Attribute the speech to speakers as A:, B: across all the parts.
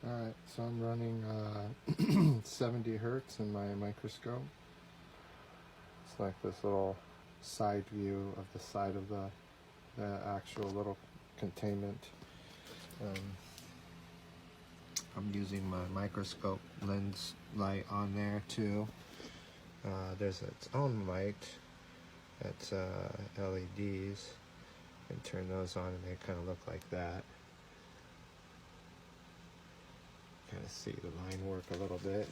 A: Alright, so I'm running 70 hertz in my microscope. It's like this little side view of the side of the actual little containment. I'm using my microscope lens light on there too. There's its own light. That's LEDs. You can turn those on and they kind of look like that. Kind of see the line work a little bit.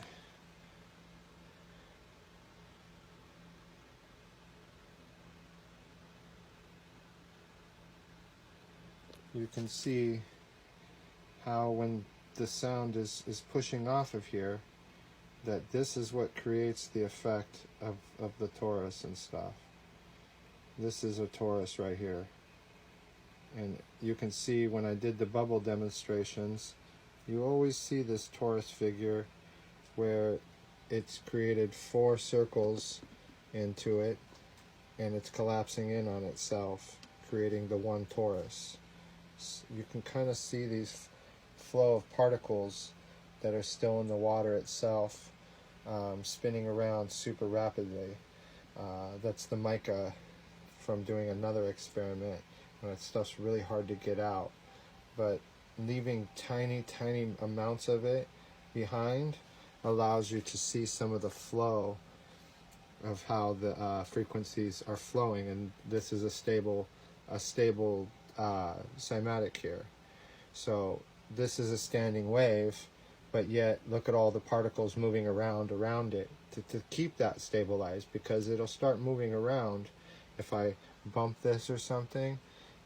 A: You can see how when the sound is pushing off of here, that this is what creates the effect of the torus and stuff. This is a torus right here. And you can see when I did the bubble demonstrations, you always see this torus figure where it's created 4 circles into it and it's collapsing in on itself, creating the one torus. So you can kind of see these flow of particles that are still in the water itself, spinning around super rapidly. That's the mica from doing another experiment when that stuff's really hard to get out. But leaving tiny amounts of it behind allows you to see some of the flow of how the frequencies are flowing, and this is a stable cymatic here. So this is a standing wave, but yet look at all the particles moving around it to keep that stabilized, because it'll start moving around if I bump this or something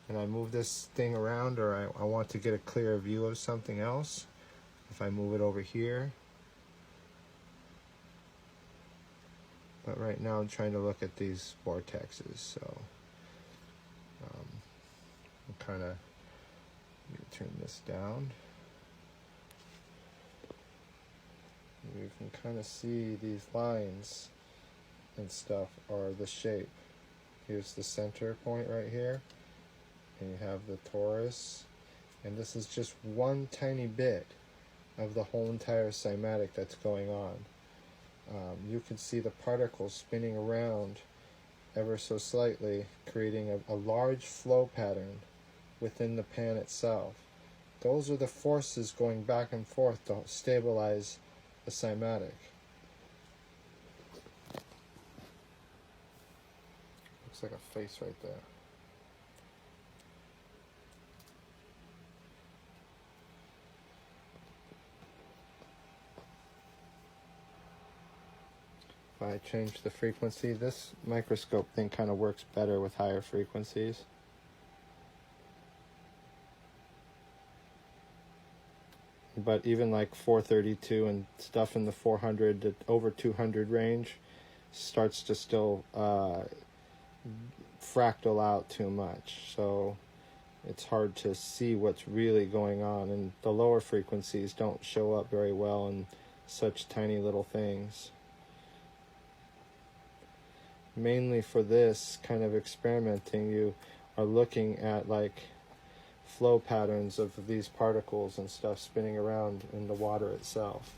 A: and I move this thing around, or I want to get a clearer view of something else. If I move it over here, but right now I'm trying to look at these vortexes, so I'm kind of turn this down. You can kind of see these lines and stuff are the shape. Here's the center point right here, and you have the torus, and this is just one tiny bit of the whole entire cymatic that's going on. You can see the particles spinning around ever so slightly, creating a large flow pattern within the pan itself. Those are the forces going back and forth to stabilize the cymatic. Looks like a face right there. If I change the frequency, this microscope thing kind of works better with higher frequencies. But even like 432 and stuff in the 400 to over 200 range starts to still fractal out too much, so it's hard to see what's really going on, and the lower frequencies don't show up very well in such tiny little things. Mainly for this kind of experimenting, you are looking at like flow patterns of these particles and stuff spinning around in the water itself.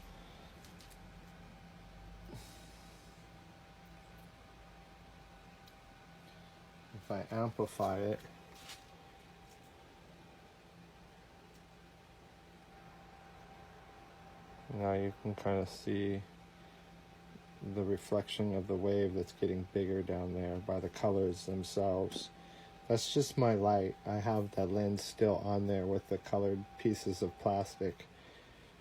A: If I amplify it, now you can kind of see the reflection of the wave that's getting bigger down there by the colors themselves. That's just my light. I have that lens still on there with the colored pieces of plastic,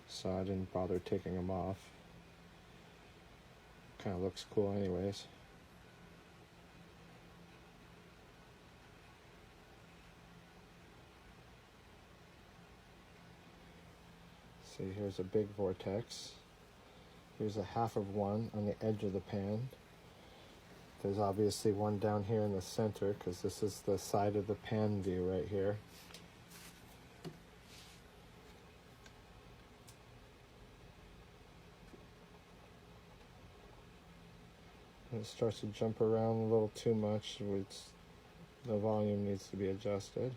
A: so I didn't bother taking them off. Kind of looks cool anyways. See, here's a big vortex. Here's a half of one on the edge of the pan. There's obviously one down here in the center, because this is the side of the pan view right here. And it starts to jump around a little too much, which the volume needs to be adjusted.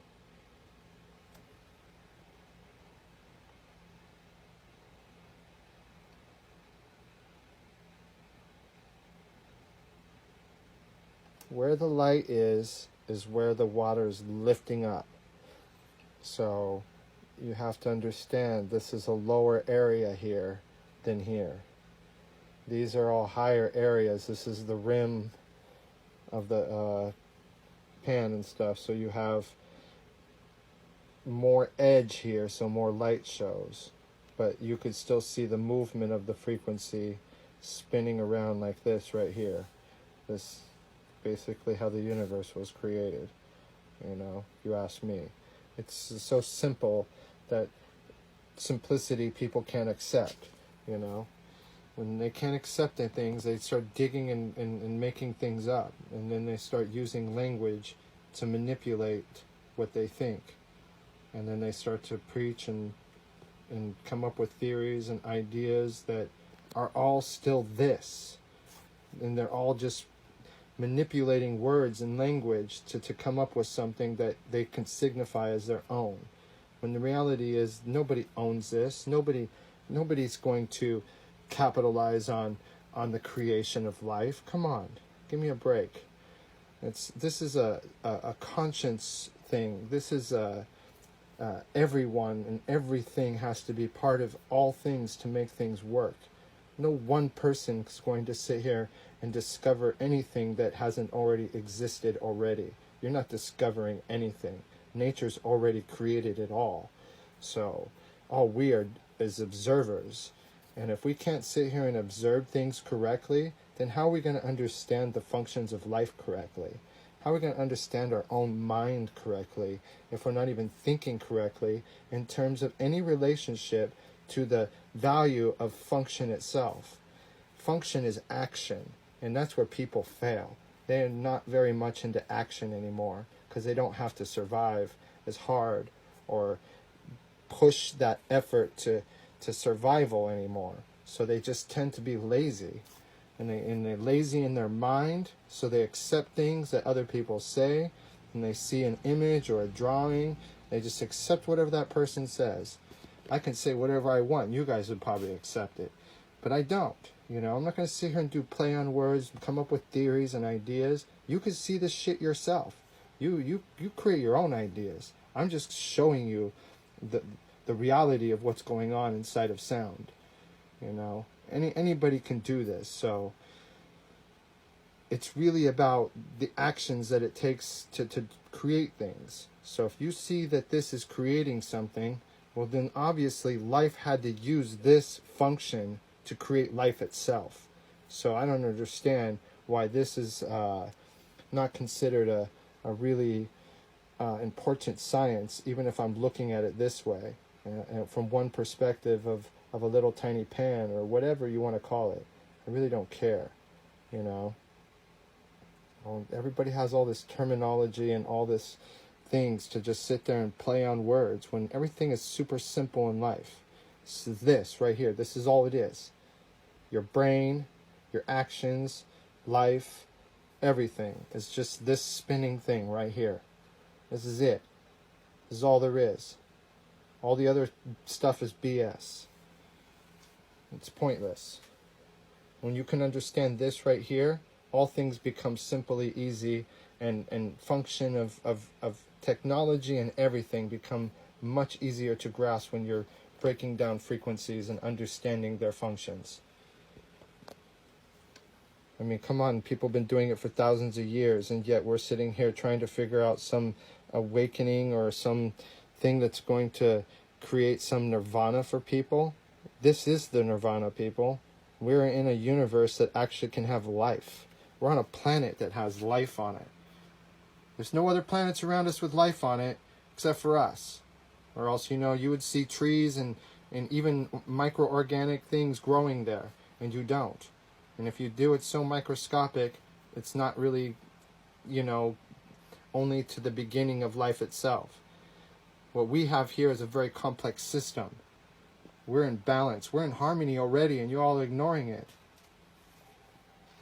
A: where the light is where the water is lifting up. So you have to understand this is a lower area here than here. These are all higher areas. This is the rim of the pan and stuff. So you have more edge here, so more light shows. But you could still see the movement of the frequency spinning around like this right here. This basically how the universe was created, you know, if you ask me. It's so simple that simplicity people can't accept, you know. When they can't accept the things, they start digging and making things up. And then they start using language to manipulate what they think. And then they start to preach and come up with theories and ideas that are all still this. And they're all just manipulating words and language to come up with something that they can signify as their own. When the reality is nobody owns this. Nobody's going to capitalize on the creation of life. Come on, give me a break. This is a conscience thing. This is everyone and everything has to be part of all things to make things work. No one person is going to sit here and discover anything that hasn't already existed already. You're not discovering anything. Nature's already created it all. So all we are is observers. And if we can't sit here and observe things correctly, then how are we going to understand the functions of life correctly? How are we going to understand our own mind correctly if we're not even thinking correctly in terms of any relationship to the value of function itself? Function is action, and that's where people fail. They are not very much into action anymore because they don't have to survive as hard or push that effort to survival anymore. So they just tend to be lazy. And they're lazy in their mind, so they accept things that other people say, and they see an image or a drawing, they just accept whatever that person says. I can say whatever I want, you guys would probably accept it, but I don't. You know, I'm not going to sit here and do play on words, come up with theories and ideas. You can see this shit yourself. You create your own ideas. I'm just showing you the reality of what's going on inside of sound. You know, anybody can do this. So it's really about the actions that it takes to create things. So if you see that this is creating something, well then obviously life had to use this function to create life itself. So I don't understand why this is not considered a really important science, even if I'm looking at it this way, from one perspective of a little tiny pan or whatever you want to call it. I really don't care, you know. Everybody has all this terminology and all this things to just sit there and play on words when everything is super simple in life. So this right here, this is all it is. Your brain, your actions, life, everything is just this spinning thing right here. This is it. This is all there is. All the other stuff is BS. It's pointless. When you can understand this right here, all things become simply easy, and function of technology and everything become much easier to grasp when you're breaking down frequencies and understanding their functions. I mean, come on, people have been doing it for thousands of years, and yet we're sitting here trying to figure out some awakening or some thing that's going to create some nirvana for people. This is the nirvana, people. We're in a universe that actually can have life. We're on a planet that has life on it. There's no other planets around us with life on it except for us. Or else, you know, you would see trees and even microorganic things growing there, and you don't. And if you do, it's so microscopic, it's not really, you know, only to the beginning of life itself. What we have here is a very complex system. We're in balance. We're in harmony already, and you're all ignoring it.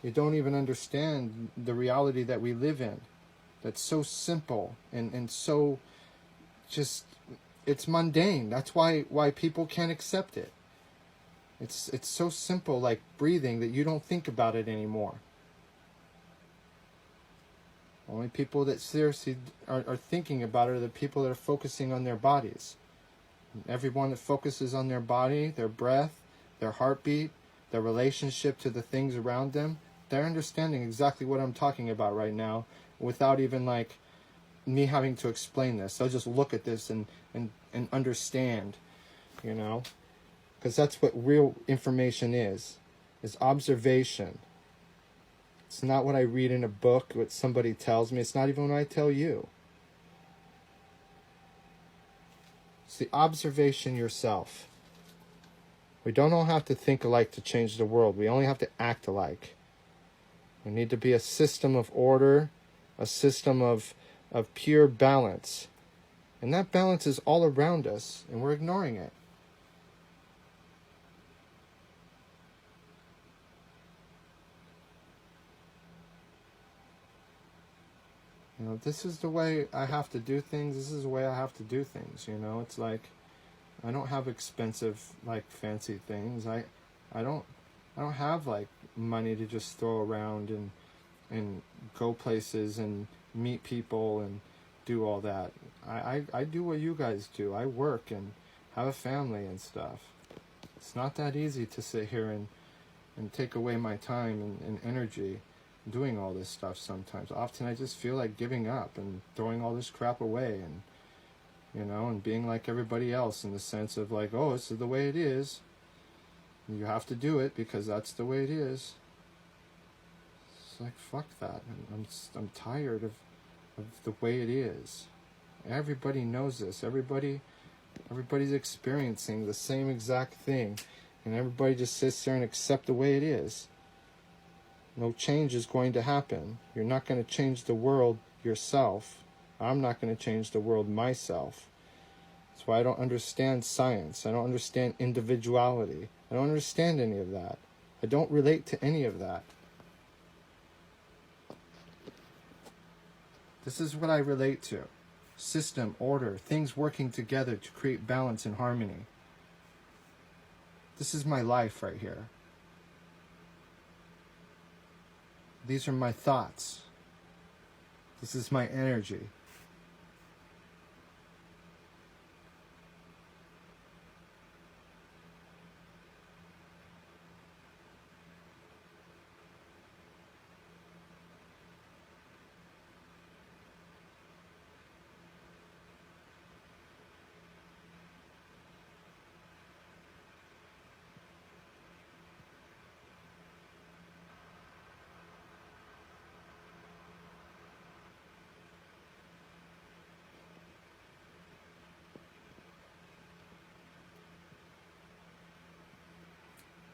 A: You don't even understand the reality that we live in. That's so simple and so just, it's mundane. That's why people can't accept it. It's so simple, like breathing, that you don't think about it anymore. Only people that seriously are thinking about it are the people that are focusing on their bodies. And everyone that focuses on their body, their breath, their heartbeat, their relationship to the things around them, they're understanding exactly what I'm talking about right now without even like me having to explain this. They'll just look at this and understand, you know, because that's what real information is observation. It's not what I read in a book, what somebody tells me. It's not even what I tell you. It's the observation yourself. We don't all have to think alike to change the world. We only have to act alike. We need to be a system of order, a system of pure balance. And that balance is all around us, and we're ignoring it. You know, this is the way I have to do things. This is the way I have to do things, you know. It's like I don't have expensive, like, fancy things. I don't have like money to just throw around and go places and meet people and do all that. I do what you guys do. I work and have a family and stuff. It's not that easy to sit here and take away my time and energy doing all this stuff sometimes. Often I just feel like giving up and throwing all this crap away and, you know, and being like everybody else in the sense of like, oh, this is the way it is. You have to do it because that's the way it is. It's like, fuck that. I'm tired of the way it is. Everybody knows this. Everybody's experiencing the same exact thing. And everybody just sits there and accepts the way it is. No change is going to happen. You're not going to change the world yourself. I'm not going to change the world myself. That's why I don't understand science. I don't understand individuality. I don't understand any of that. I don't relate to any of that. This is what I relate to. System, order, things working together to create balance and harmony. This is my life right here. These are my thoughts. This is my energy.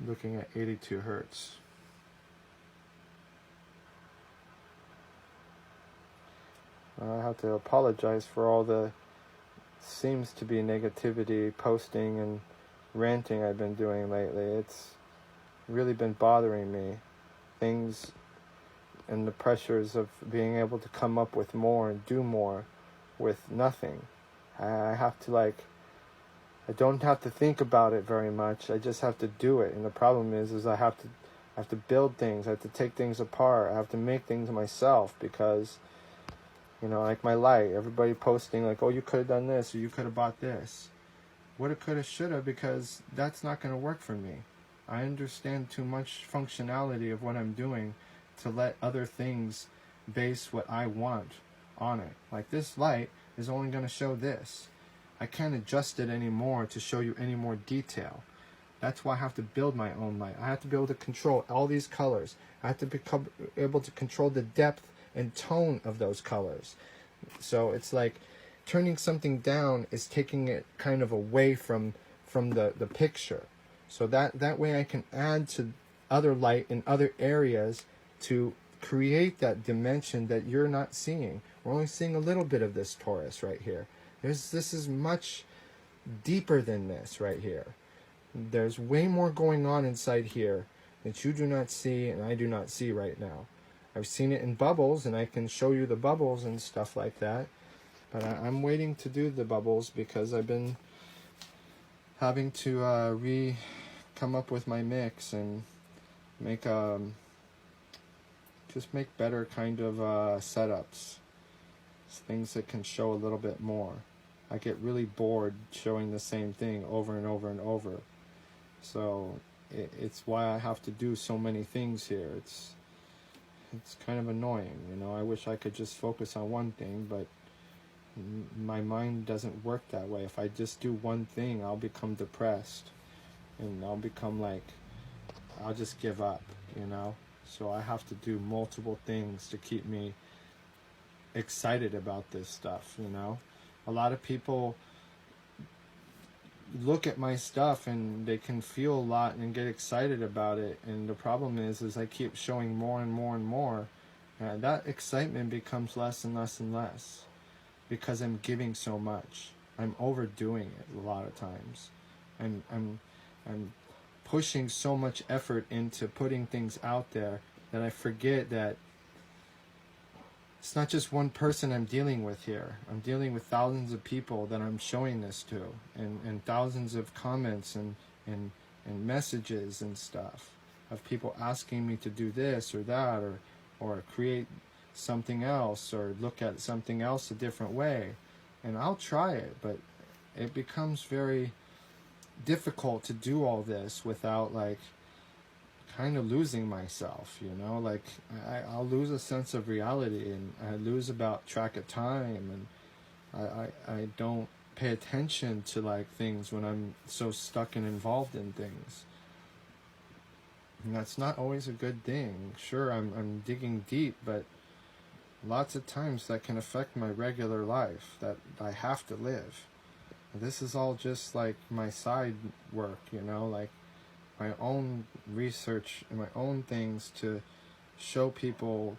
A: Looking at 82 hertz. I have to apologize for all the seems to be negativity posting and ranting I've been doing lately. It's really been bothering me. Things and the pressures of being able to come up with more and do more with nothing. I have to I don't have to think about it very much. I just have to do it. And the problem is I have to build things. I have to take things apart. I have to make things myself because, you know, like my light. Everybody posting like, oh, you could have done this or you could have bought this. Woulda, coulda, shoulda, because that's not going to work for me. I understand too much functionality of what I'm doing to let other things base what I want on it. Like this light is only going to show this. I can't adjust it anymore to show you any more detail. That's why I have to build my own light. I have to be able to control all these colors. I have to be able to control the depth and tone of those colors. So it's like turning something down is taking it kind of away from the picture. So that way I can add to other light in other areas to create that dimension that you're not seeing. We're only seeing a little bit of this torus right here. This is much deeper than this right here. There's way more going on inside here that you do not see and I do not see right now. I've seen it in bubbles and I can show you the bubbles and stuff like that. But I'm waiting to do the bubbles because I've been having to come up with my mix and make just make better kind of setups, things that can show a little bit more. I get really bored showing the same thing over and over and over. So it's why I have to do so many things here. It's kind of annoying, you know. I wish I could just focus on one thing, but my mind doesn't work that way. If I just do one thing, I'll become depressed, and I'll become like, I'll just give up, you know. So I have to do multiple things to keep me excited about this stuff, you know. A lot of people look at my stuff and they can feel a lot and get excited about it, and the problem is I keep showing more and more and more, and that excitement becomes less and less and less because I'm giving so much. I'm overdoing it a lot of times. I'm pushing so much effort into putting things out there that I forget that it's not just one person I'm dealing with here. I'm dealing with thousands of people that I'm showing this to, and thousands of comments and messages and stuff of people asking me to do this or that, or create something else, or look at something else a different way. And I'll try it, but it becomes very difficult to do all this without like kind of losing myself, you know. Like I'll lose a sense of reality, and I lose about track of time, and I don't pay attention to like things when I'm so stuck and involved in things, and that's not always a good thing. Sure, I'm digging deep, but lots of times that can affect my regular life that I have to live. This is all just like my side work, you know, like my own research and my own things to show people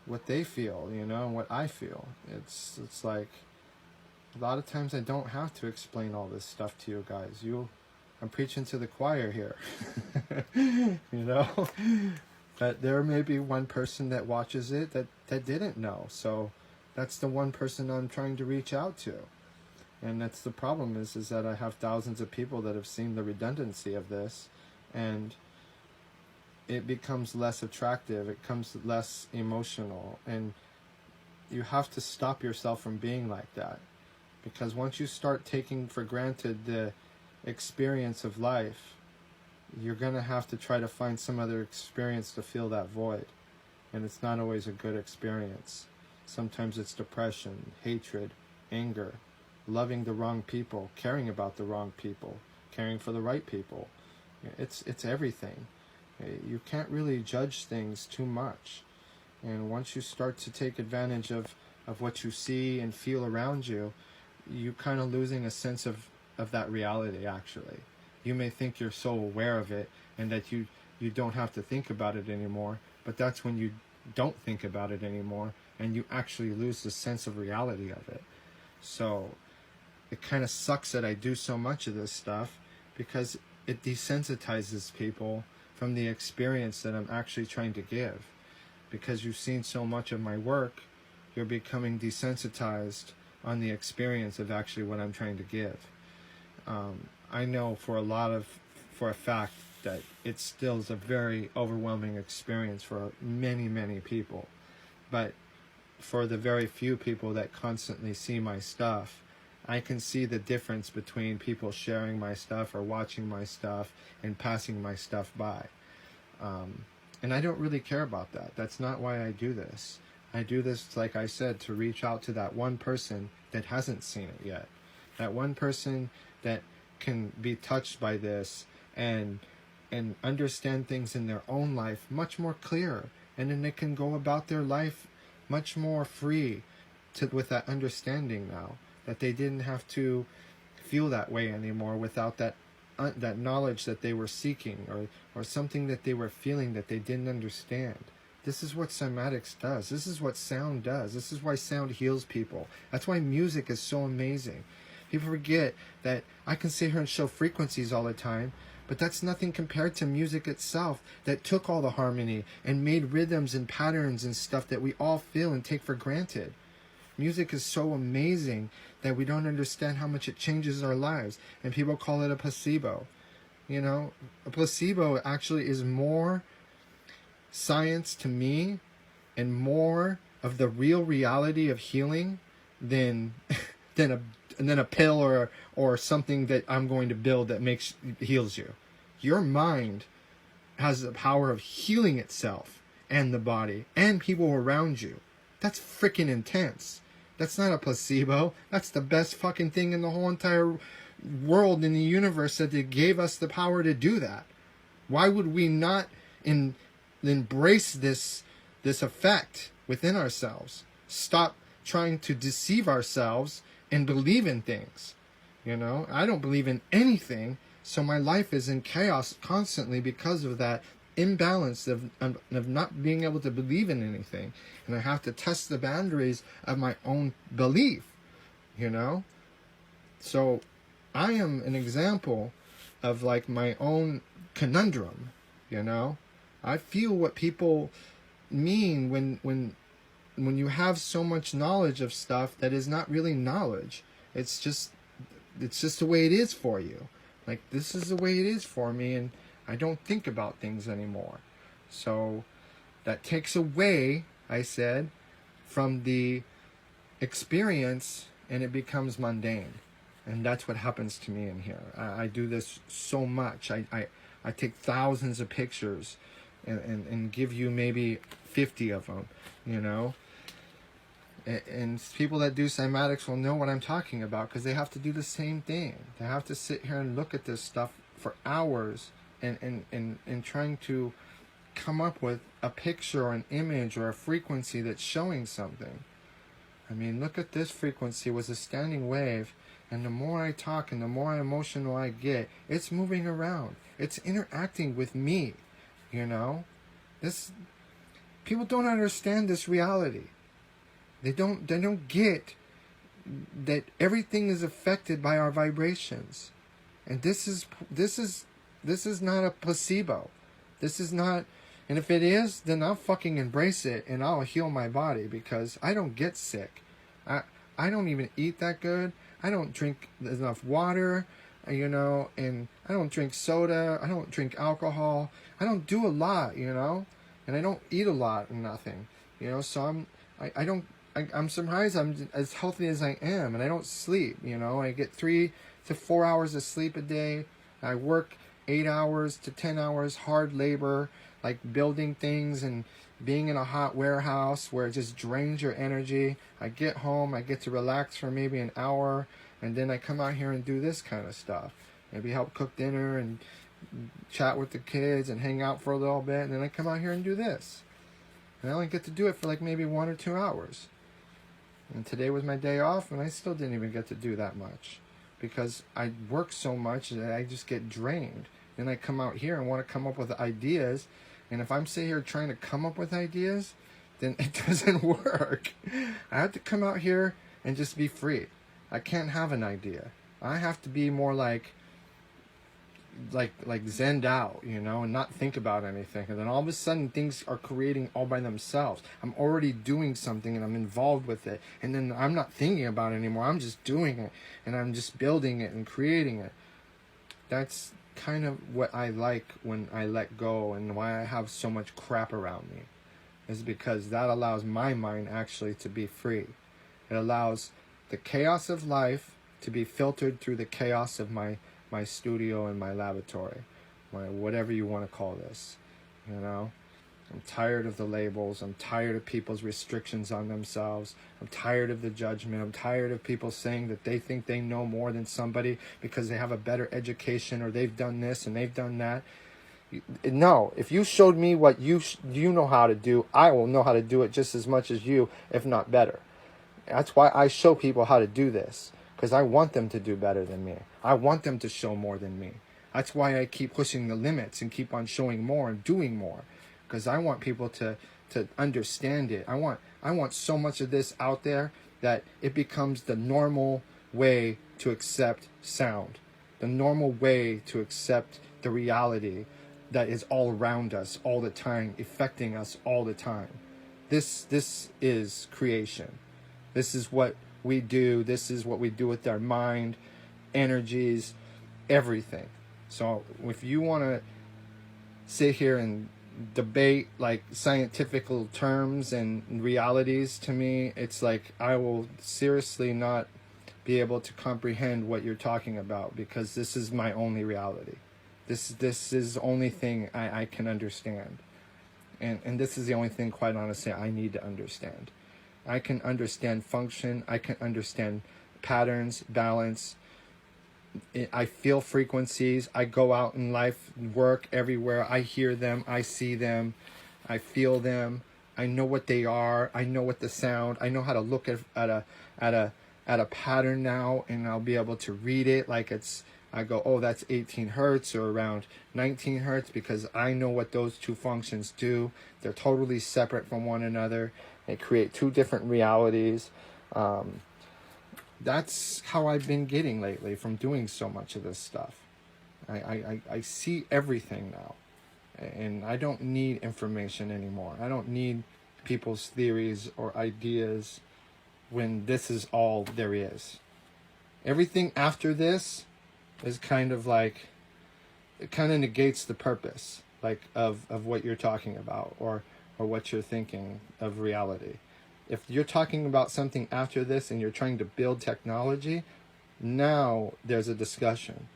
A: what they feel, you know, and what I feel. It's like a lot of times I don't have to explain all this stuff to you guys. I'm preaching to the choir here, you know. But there may be one person that watches it that didn't know. So that's the one person I'm trying to reach out to. And that's the problem is that I have thousands of people that have seen the redundancy of this, and it becomes less attractive, it becomes less emotional, and you have to stop yourself from being like that. Because once you start taking for granted the experience of life, you're going to have to try to find some other experience to fill that void. And it's not always a good experience. Sometimes it's depression, hatred, anger, loving the wrong people, caring about the wrong people, caring for the right people. It's everything. You can't really judge things too much. And once you start to take advantage of what you see and feel around you, you're kind of losing a sense of that reality, actually. You may think you're so aware of it and that you don't have to think about it anymore, but that's when you don't think about it anymore and you actually lose the sense of reality of it. So it kind of sucks that I do so much of this stuff because it desensitizes people from the experience that I'm actually trying to give. Because you've seen so much of my work, you're becoming desensitized on the experience of actually what I'm trying to give. I know for a fact that it still is a very overwhelming experience for many, many people. But for the very few people that constantly see my stuff, I can see the difference between people sharing my stuff or watching my stuff and passing my stuff by. And I don't really care about that. That's not why I do this. I do this, like I said, to reach out to that one person that hasn't seen it yet. That one person that can be touched by this and understand things in their own life much more clear. And then they can go about their life much more free with that understanding now. That they didn't have to feel that way anymore without that knowledge that they were seeking or something that they were feeling that they didn't understand. This is what cymatics does. This is what sound does. This is why sound heals people. That's why music is so amazing. People forget that I can sit here and show frequencies all the time, but that's nothing compared to music itself that took all the harmony and made rhythms and patterns and stuff that we all feel and take for granted. Music is so amazing that we don't understand how much it changes our lives. And people call it a placebo. You know, a placebo actually is more science to me and more of the real reality of healing than than a pill or something that I'm going to build that heals you. Your mind has the power of healing itself and the body and people around you. That's freaking intense. That's not a placebo. That's the best fucking thing in the whole entire world, in the universe, that it gave us the power to do that. Why would we not embrace this effect within ourselves? Stop trying to deceive ourselves and believe in things. You know, I don't believe in anything, so my life is in chaos constantly because of that imbalance of not being able to believe in anything. And I have to test the boundaries of my own belief, you know? So I am an example of like my own conundrum, you know? I feel what people mean when you have so much knowledge of stuff that is not really knowledge. It's just the way it is for you. Like, this is the way it is for me, and I don't think about things anymore. So that takes away, I said, from the experience, and it becomes mundane. And that's what happens to me in here. I do this so much. I take thousands of pictures and give you maybe 50 of them, you know. And people that do cymatics will know what I'm talking about, because they have to do the same thing. They have to sit here and look at this stuff for hours and trying to come up with a picture or an image or a frequency that's showing something. I mean, look at this frequency. It was a standing wave, and the more I talk and the more emotional I get, it's moving around. It's interacting with me, you know? People don't understand this reality. They don't get that everything is affected by our vibrations. And this is not a placebo. This is not, and if it is, then I'll fucking embrace it and I'll heal my body, because I don't get sick. I don't even eat that good. I don't drink enough water, you know, and I don't drink soda. I don't drink alcohol. I don't do a lot, you know, and I don't eat a lot or nothing, you know, so I'm surprised I'm as healthy as I am, and I don't sleep, you know. I get 3 to 4 hours of sleep a day. I work 8 hours to 10 hours, hard labor, like building things and being in a hot warehouse where it just drains your energy. I get home, I get to relax for maybe an hour, and then I come out here and do this kind of stuff. Maybe help cook dinner and chat with the kids and hang out for a little bit, and then I come out here and do this. And I only get to do it for like maybe 1 or 2 hours. And today was my day off, and I still didn't even get to do that much, because I work so much that I just get drained. Then I come out here and want to come up with ideas, and if I'm sitting here trying to come up with ideas, then it doesn't work. I have to come out here and just be free. I can't have an idea. I have to be more like zenned out, you know, and not think about anything. And then all of a sudden things are creating all by themselves. I'm already doing something and I'm involved with it. And then I'm not thinking about it anymore. I'm just doing it, and I'm just building it and creating it. That's kind of what I like when I let go, and why I have so much crap around me, is because that allows my mind actually to be free. It allows the chaos of life to be filtered through the chaos of my studio and my laboratory, whatever you want to call this, you know. I'm tired of the labels. I'm tired of people's restrictions on themselves. I'm tired of the judgment. I'm tired of people saying that they think they know more than somebody because they have a better education, or they've done this and they've done that. No, if you showed me what you know how to do, I will know how to do it just as much as you, if not better. That's why I show people how to do this, because I want them to do better than me. I want them to show more than me. That's why I keep pushing the limits and keep on showing more and doing more, because I want people to understand it. I want so much of this out there that it becomes the normal way to accept sound, the normal way to accept the reality that is all around us all the time, affecting us all the time. This is creation. This is what we do. This is what we do with our mind, energies, everything. So if you want to sit here and debate like scientific terms and realities, to me, it's like I will seriously not be able to comprehend what you're talking about, because this is my only reality. This is the only thing I can understand. And this is the only thing, quite honestly, I need to understand. I can understand function. I can understand patterns, balance. I feel frequencies. I go out in life, work, everywhere. I hear them. I see them. I feel them. I know what they are. I know what the sound. I know how to look at a pattern now, and I'll be able to read it like it's. I go, oh, that's 18 hertz or around 19 hertz, because I know what those two functions do. They're totally separate from one another. They create two different realities. That's how I've been getting lately from doing so much of this stuff. I see everything now, and I don't need information anymore. I don't need people's theories or ideas when this is all there is. Everything after this is kind of like, it kind of negates the purpose, like of what you're talking about, or what you're thinking of reality. If you're talking about something after this and you're trying to build technology, now there's a discussion.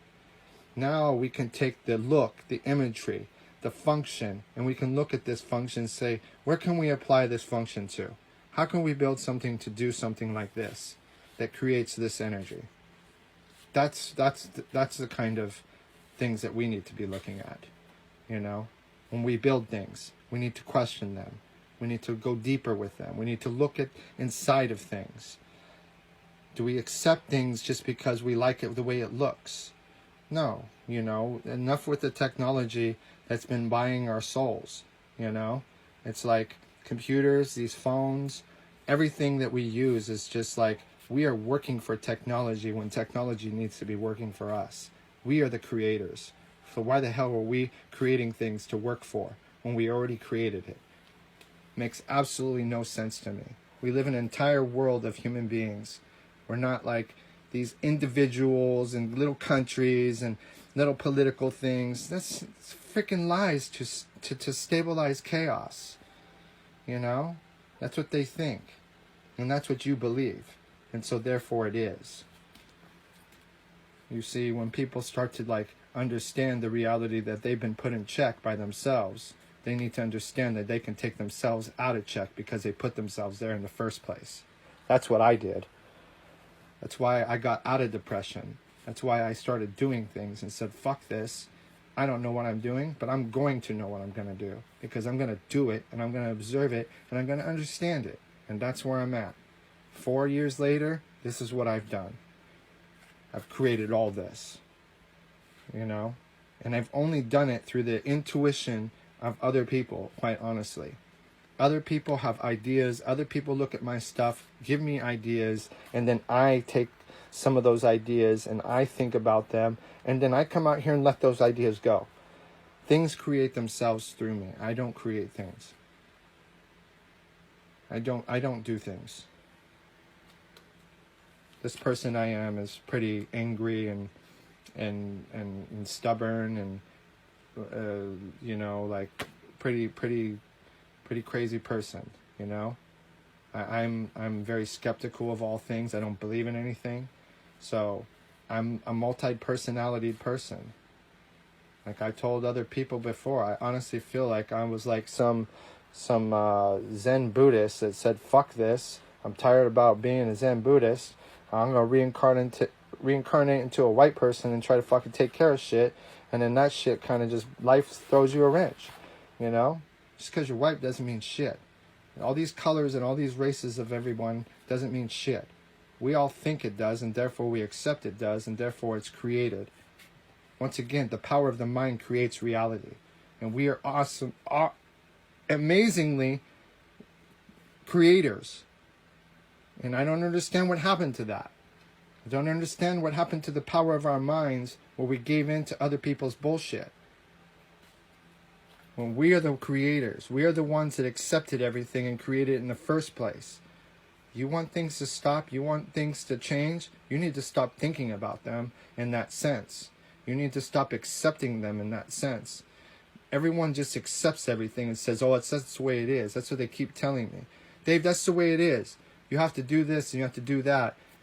A: Now we can take the look, the imagery, the function, and we can look at this function and say, where can we apply this function to? How can we build something to do something like this that creates this energy? That's the kind of things that we need to be looking at. You know, when we build things, we need to question them. We need to go deeper with them. We need to look at inside of things. Do we accept things just because we like it the way it looks? No, you know, enough with the technology that's been buying our souls, you know? It's like computers, these phones, everything that we use is just like, we are working for technology when technology needs to be working for us. We are the creators. So why the hell are we creating things to work for when we already created it? Makes absolutely no sense to me. We live in an entire world of human beings. We're not like these individuals and little countries and little political things. That's freaking lies to stabilize chaos. You know? That's what they think. And that's what you believe. And so therefore it is. You see, when people start to like understand the reality that they've been put in check by themselves, they need to understand that they can take themselves out of check because they put themselves there in the first place. That's what I did. That's why I got out of depression. That's why I started doing things and said, fuck this. I don't know what I'm doing, but I'm going to know what I'm going to do, because I'm going to do it, and I'm going to observe it, and I'm going to understand it. And that's where I'm at. 4 years later, this is what I've done. I've created all this, you know, and I've only done it through the intuition of other people, quite honestly. Other people have ideas. Other people look at my stuff, give me ideas, and then I take some of those ideas and I think about them, and then I come out here and let those ideas go. Things create themselves through me. I don't create things. I don't do things. This person I am is pretty angry and stubborn and you know, like pretty crazy person, you know. I'm very skeptical of all things. I don't believe in anything. So I'm a multi-personality person. Like I told other people before, I honestly feel like I was like some Zen Buddhist that said, fuck this. I'm tired about being a Zen Buddhist. I'm going to reincarnate into a white person and try to fucking take care of shit. And then that shit kind of just, life throws you a wrench, you know? Just because you're white doesn't mean shit. All these colors and all these races of everyone doesn't mean shit. We all think it does, and therefore we accept it does, and therefore it's created. Once again, the power of the mind creates reality. And we are awesome, amazingly creators. And I don't understand what happened to that. I don't understand what happened to the power of our minds where we gave in to other people's bullshit. When we are the creators, we are the ones that accepted everything and created it in the first place. You want things to stop, you want things to change, you need to stop thinking about them in that sense. You need to stop accepting them in that sense. everyone just accepts everything and says, oh, that's the way it is. That's what they keep telling me. Dave, that's the way it is. You have to do this and you have to do that.